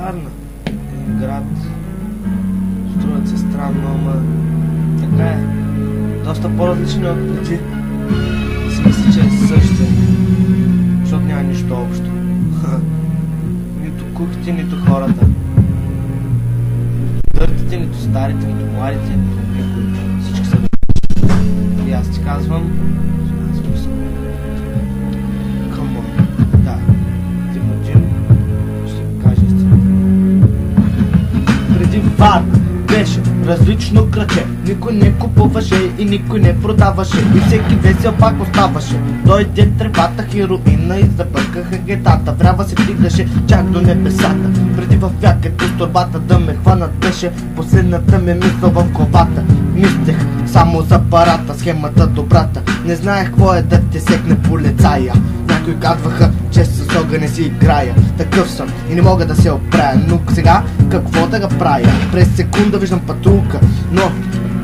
Варна, град. Струват се странно, ама така е. Доста по-различен от преди. Си мисля, че е същия, защото няма нищо общо. Нито кухите, нито хората. Дъртите, нито старите, нито младите, никой. Всички са и аз ти казвам, камон, да, Тимотин ще каже истина. Преди Варна беше различно кръче. Никой не купуваше и никой не продаваше. И всеки весел пак оставаше. Дойде тревата, хероина и забъркаха гетата. Врява се стигаше чак до небесата. Преди във вякето с торбата да ме хванат беше последната ми мисъл в главата. Мислех само за парата, схемата добрата. Не знаех какво е да те секне полицая. Някои казваха, че с огън не си играя. Такъв съм и не мога да се оправя. Но сега какво да го правя? През секунда виждам патрулка, но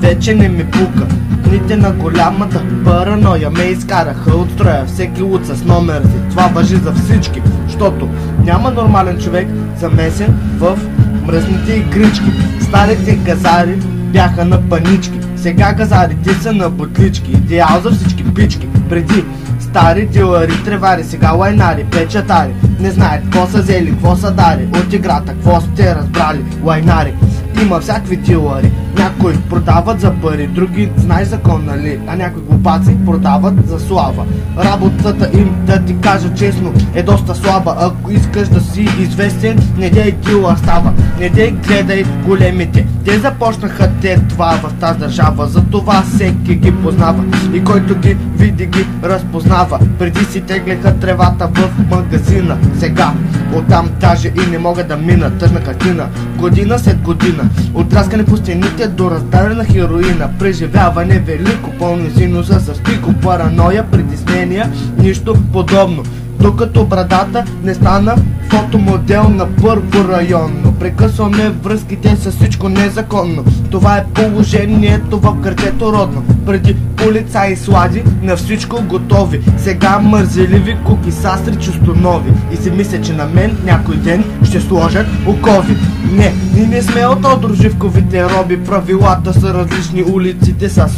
вече не ми пука. Дните на голямата параноя ме изкараха от строя. Всеки луд с номер си. Това важи за всички, защото няма нормален човек замесен в мръсните игрички. Старите газари бяха на панички, сега газарите са на бутлички. Идеал за всички пички. Преди стари дилари, тревари, сега лайнари, печатари. Не знаят какво са взели, какво са дали от играта, какво сте разбрали, лайнари. Има всякакви дилари, някои продават за пари, други знаеш закон, нали? А някои глупаци продават за слава. Работата им, да ти кажа честно, е доста слаба. Ако искаш да си известен, не дей дилър става. Не дей гледай големите. Те започнаха това в тази държава, затова всеки ги познава. И който ги види, ги разпознава. Преди си теглеха тревата в магазина, сега оттам даже и не мога да мина. Тъжна картина, година след година, отраскане по стените до раздадена хероина. Преживяване велико, пълни синуса с пико, параноя, притеснения, нищо подобно. Докато брадата не стана фотомодел на първо районно. Прекъсваме връзките с всичко незаконно. Това е положението в гърчето родно. Преди полицаи слади, на всичко готови. Сега мързеливи куки састри чисто нови. И си мисля, че на мен някой ден ще сложат окови. Не, ние не сме от одруживковите роби. Правилата са различни, улиците са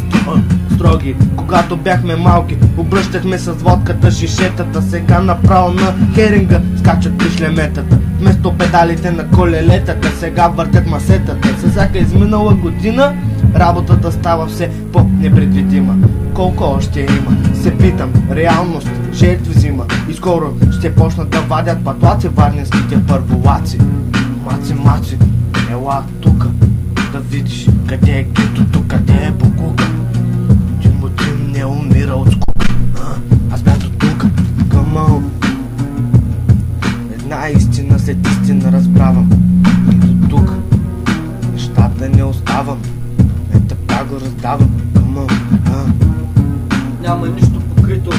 строги. Когато бяхме малки, обръщахме с водката шишетата. Сега направо на херинга скачат пришлеметата. Вместо педалите на колелетата, сега въртят масетата. С всяка изминала година работата става все по-непредвидима. Колко още има? Се питам, реалност, жертви взима. И скоро ще почнат да вадят патлаци варненските първолаци. Маци, ела тука, да видиш къде е гетото, къде е Богука. Тимотин не умира от скука. Аз бях до тука, камъл. Една истина след истина разбравам. И до тук нещата не оставам. Така го раздавам, камъл. Няма нищо покрито